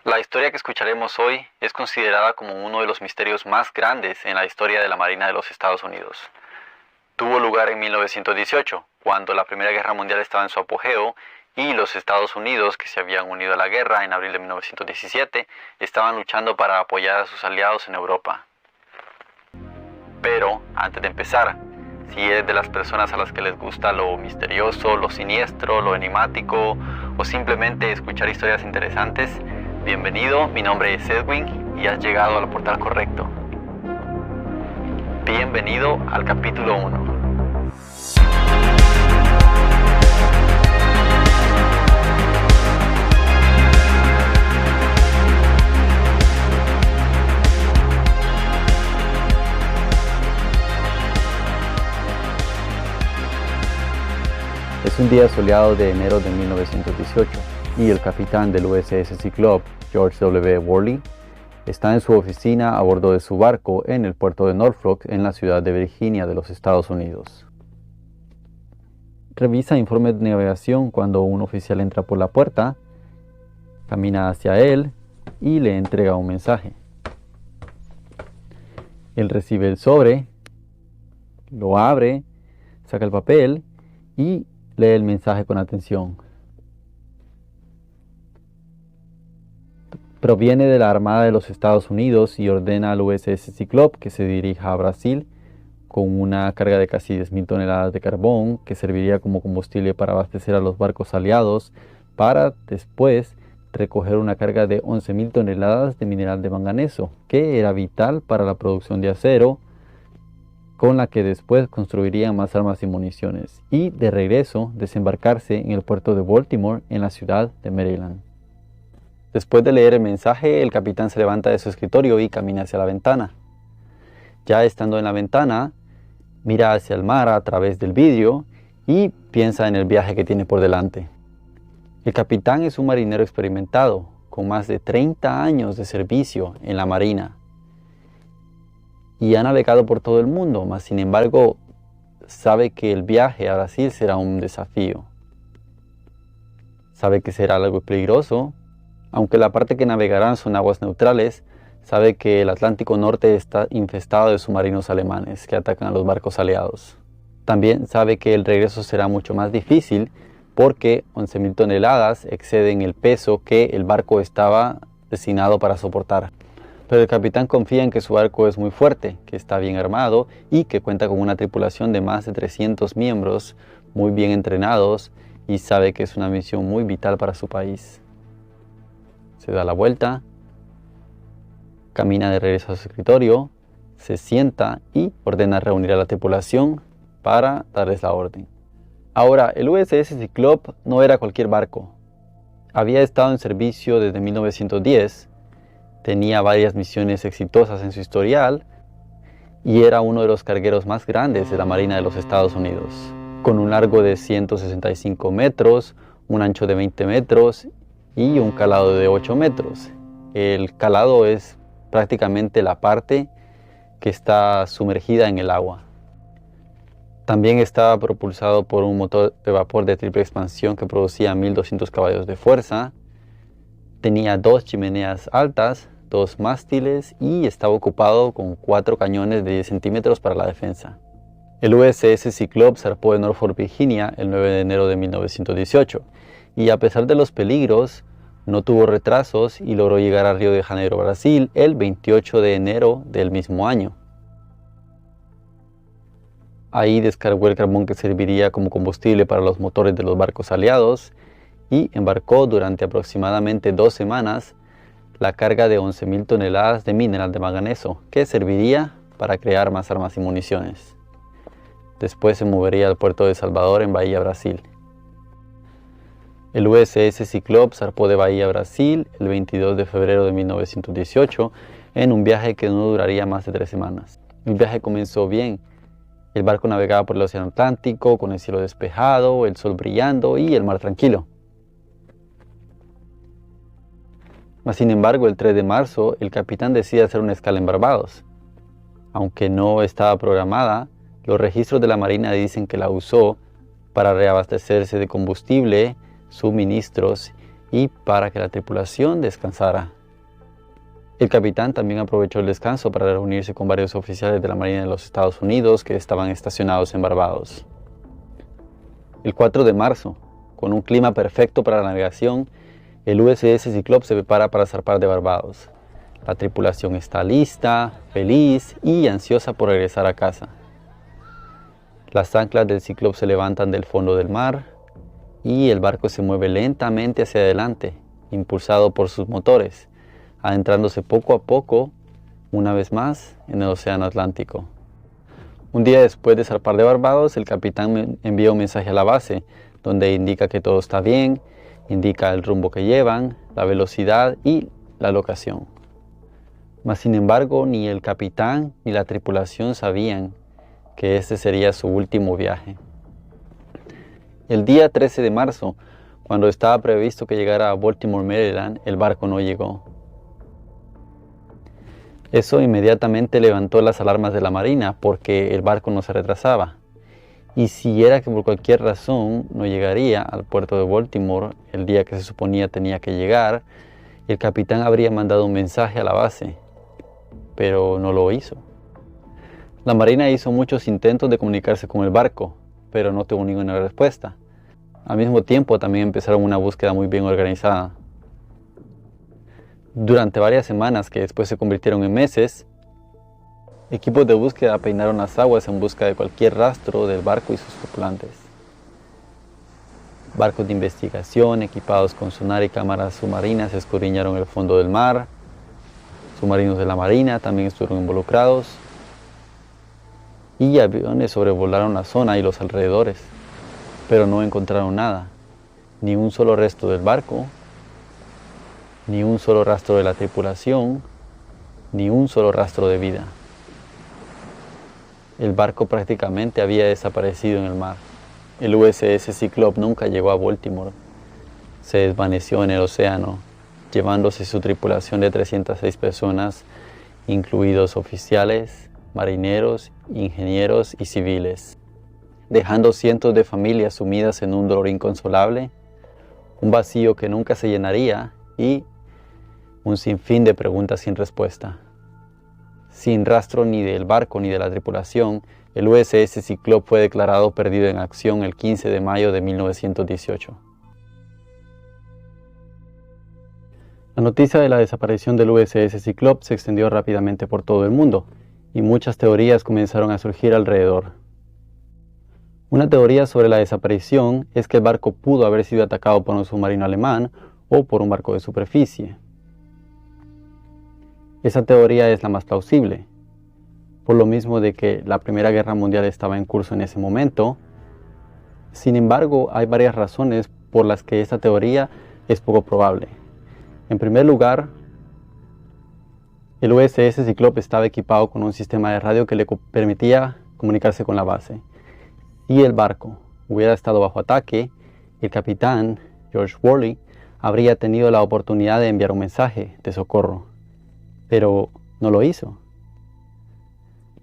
La historia que escucharemos hoy es considerada como uno de los misterios más grandes en la historia de la Marina de los Estados Unidos. Tuvo lugar en 1918, cuando la Primera Guerra Mundial estaba en su apogeo y los Estados Unidos, que se habían unido a la guerra en abril de 1917, estaban luchando para apoyar a sus aliados en Europa. Pero, antes de empezar, si eres de las personas a las que les gusta lo misterioso, lo siniestro, lo enigmático o simplemente escuchar historias interesantes, bienvenido, mi nombre es Edwin y has llegado al portal correcto. Bienvenido al capítulo 1. Es un día soleado de enero de 1918 y el capitán del USS Cyclope, George W. Worley, está en su oficina a bordo de su barco en el puerto de Norfolk, en la ciudad de Virginia de los Estados Unidos. Revisa informes de navegación cuando un oficial entra por la puerta, camina hacia él y le entrega un mensaje. Él recibe el sobre, lo abre, saca el papel y lee el mensaje con atención. Proviene de la Armada de los Estados Unidos y ordena al USS Cyclope que se dirija a Brasil con una carga de casi 10.000 toneladas de carbón que serviría como combustible para abastecer a los barcos aliados, para después recoger una carga de 11.000 toneladas de mineral de manganeso, que era vital para la producción de acero, con la que después construirían más armas y municiones, y de regreso desembarcarse en el puerto de Baltimore, en la ciudad de Maryland. Después de leer el mensaje, el capitán se levanta de su escritorio y camina hacia la ventana. Ya estando en la ventana, mira hacia el mar a través del vidrio y piensa en el viaje que tiene por delante. El capitán es un marinero experimentado, con más de 30 años de servicio en la marina, y ha navegado por todo el mundo, mas sin embargo sabe que el viaje a Brasil será un desafío. Sabe que será algo peligroso, aunque la parte que navegarán son aguas neutrales. Sabe que el Atlántico Norte está infestado de submarinos alemanes que atacan a los barcos aliados. También sabe que el regreso será mucho más difícil porque 11.000 toneladas exceden el peso que el barco estaba destinado para soportar. Pero el capitán confía en que su barco es muy fuerte, que está bien armado y que cuenta con una tripulación de más de 300 miembros muy bien entrenados, y sabe que es una misión muy vital para su país. Se da la vuelta, camina de regreso a su escritorio, se sienta y ordena reunir a la tripulación para darles la orden. Ahora, el USS Cyclope no era cualquier barco. Había estado en servicio desde 1910, tenía varias misiones exitosas en su historial y era uno de los cargueros más grandes de la Marina de los Estados Unidos, con un largo de 165 metros, un ancho de 20 metros y un calado de 8 metros. El calado es prácticamente la parte que está sumergida en el agua. También estaba propulsado por un motor de vapor de triple expansión que producía 1.200 caballos de fuerza. Tenía 2 chimeneas altas, 2 mástiles y estaba ocupado con 4 cañones de 10 centímetros para la defensa. El USS Cyclope zarpó de Norfolk, Virginia, el 9 de enero de 1918 y, a pesar de los peligros, no tuvo retrasos y logró llegar a Río de Janeiro, Brasil, el 28 de enero del mismo año. Ahí descargó el carbón que serviría como combustible para los motores de los barcos aliados y embarcó durante aproximadamente 2 semanas la carga de 11.000 toneladas de mineral de manganeso, que serviría para crear más armas y municiones. Después se movería al puerto de Salvador, en Bahía, Brasil. El USS Cyclope zarpó de Bahía, Brasil, el 22 de febrero de 1918, en un viaje que no duraría más de 3 semanas. El viaje comenzó bien. El barco navegaba por el Océano Atlántico, con el cielo despejado, el sol brillando y el mar tranquilo. Mas sin embargo, el 3 de marzo, el capitán decide hacer una escala en Barbados. Aunque no estaba programada, los registros de la Marina dicen que la usó para reabastecerse de combustible, suministros y para que la tripulación descansara. El capitán también aprovechó el descanso para reunirse con varios oficiales de la Marina de los Estados Unidos que estaban estacionados en Barbados. El 4 de marzo, con un clima perfecto para la navegación, el USS Cyclops se prepara para zarpar de Barbados. La tripulación está lista, feliz y ansiosa por regresar a casa. Las anclas del Cyclops se levantan del fondo del mar y el barco se mueve lentamente hacia adelante, impulsado por sus motores, adentrándose poco a poco, una vez más, en el Océano Atlántico. Un día después de zarpar de Barbados, el capitán envía un mensaje a la base, donde indica que todo está bien, indica el rumbo que llevan, la velocidad y la locación. Mas sin embargo, ni el capitán ni la tripulación sabían que este sería su último viaje. El día 13 de marzo, cuando estaba previsto que llegara a Baltimore, Maryland, el barco no llegó. Eso inmediatamente levantó las alarmas de la Marina porque el barco no se retrasaba. Y si era que por cualquier razón no llegaría al puerto de Baltimore el día que se suponía tenía que llegar, el capitán habría mandado un mensaje a la base, pero no lo hizo. La Marina hizo muchos intentos de comunicarse con el barco, pero no tuvo ninguna respuesta. Al mismo tiempo también empezaron una búsqueda muy bien organizada. Durante varias semanas, que después se convirtieron en meses, equipos de búsqueda peinaron las aguas en busca de cualquier rastro del barco y sus tripulantes. Barcos de investigación equipados con sonar y cámaras submarinas escudriñaron el fondo del mar. Submarinos de la Marina también estuvieron involucrados. Y aviones sobrevolaron la zona y los alrededores, pero no encontraron nada, ni un solo resto del barco, ni un solo rastro de la tripulación, ni un solo rastro de vida. El barco prácticamente había desaparecido en el mar. El USS Cyclops nunca llegó a Baltimore. Se desvaneció en el océano, llevándose su tripulación de 306 personas, incluidos oficiales, marineros, ingenieros y civiles, dejando cientos de familias sumidas en un dolor inconsolable, un vacío que nunca se llenaría y un sinfín de preguntas sin respuesta. Sin rastro ni del barco ni de la tripulación, el USS Cyclops fue declarado perdido en acción el 15 de mayo de 1918. La noticia de la desaparición del USS Cyclops se extendió rápidamente por todo el mundo, y muchas teorías comenzaron a surgir alrededor. Una teoría sobre la desaparición es que el barco pudo haber sido atacado por un submarino alemán o por un barco de superficie. Esa teoría es la más plausible, por lo mismo de que la Primera Guerra Mundial estaba en curso en ese momento. Sin embargo, hay varias razones por las que esta teoría es poco probable. En primer lugar, el USS Cyclops estaba equipado con un sistema de radio que le permitía comunicarse con la base. Si el barco hubiera estado bajo ataque, el capitán, George Worley, habría tenido la oportunidad de enviar un mensaje de socorro, pero no lo hizo.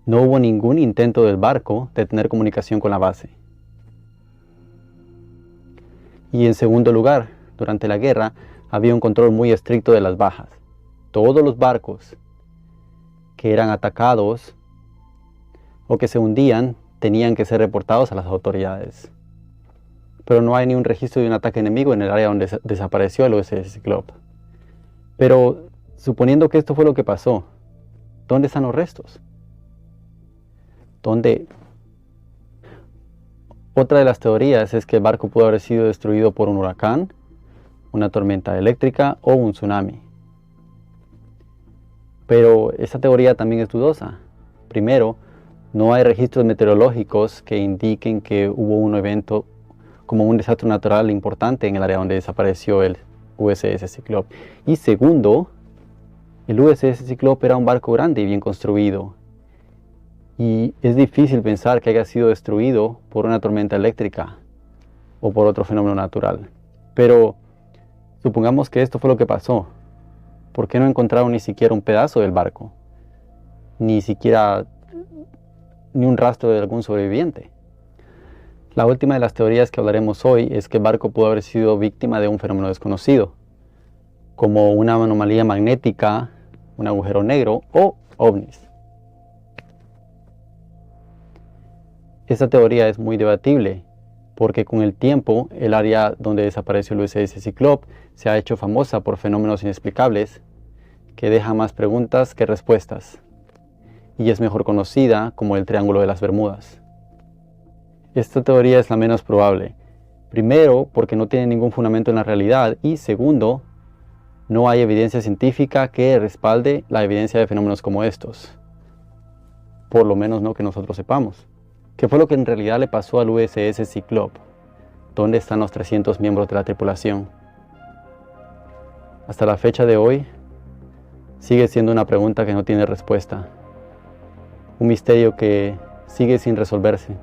No hubo ningún intento del barco de tener comunicación con la base. Y en segundo lugar, durante la guerra había un control muy estricto de las bajas. Todos los barcos que eran atacados o que se hundían tenían que ser reportados a las autoridades. Pero no hay ni un registro de un ataque enemigo en el área donde desapareció el USS Cyclops. Pero suponiendo que esto fue lo que pasó, ¿dónde están los restos? ¿Dónde? Otra de las teorías es que el barco pudo haber sido destruido por un huracán, una tormenta eléctrica o un tsunami. Pero esta teoría también es dudosa. Primero, no hay registros meteorológicos que indiquen que hubo un evento como un desastre natural importante en el área donde desapareció el USS Cyclops. Y segundo, el USS Cyclops era un barco grande y bien construido. Y es difícil pensar que haya sido destruido por una tormenta eléctrica o por otro fenómeno natural. Pero supongamos que esto fue lo que pasó. ¿Por qué no encontraron ni siquiera un pedazo del barco? Ni siquiera ni un rastro de algún sobreviviente. La última de las teorías que hablaremos hoy es que el barco pudo haber sido víctima de un fenómeno desconocido, como una anomalía magnética un agujero negro o ovnis. Esta teoría es muy debatible porque con el tiempo el área donde desapareció el USS Cyclope se ha hecho famosa por fenómenos inexplicables que dejan más preguntas que respuestas y es mejor conocida como el Triángulo de las Bermudas. Esta teoría es la menos probable, primero porque no tiene ningún fundamento en la realidad y segundo, no hay evidencia científica que respalde la evidencia de fenómenos como estos, por lo menos no que nosotros sepamos. ¿Qué fue lo que en realidad le pasó al USS Cyclope? ¿Dónde están los 300 miembros de la tripulación? Hasta la fecha de hoy, sigue siendo una pregunta que no tiene respuesta. Un misterio que sigue sin resolverse.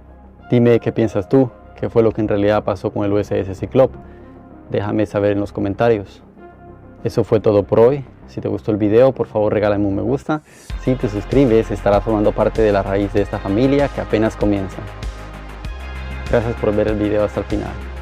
Dime qué piensas tú, qué fue lo que en realidad pasó con el USS Cyclope. Déjame saber en los comentarios. Eso fue todo por hoy. Si te gustó el video, por favor regálame un me gusta. Si te suscribes, estarás formando parte de la raíz de esta familia que apenas comienza. Gracias por ver el video hasta el final.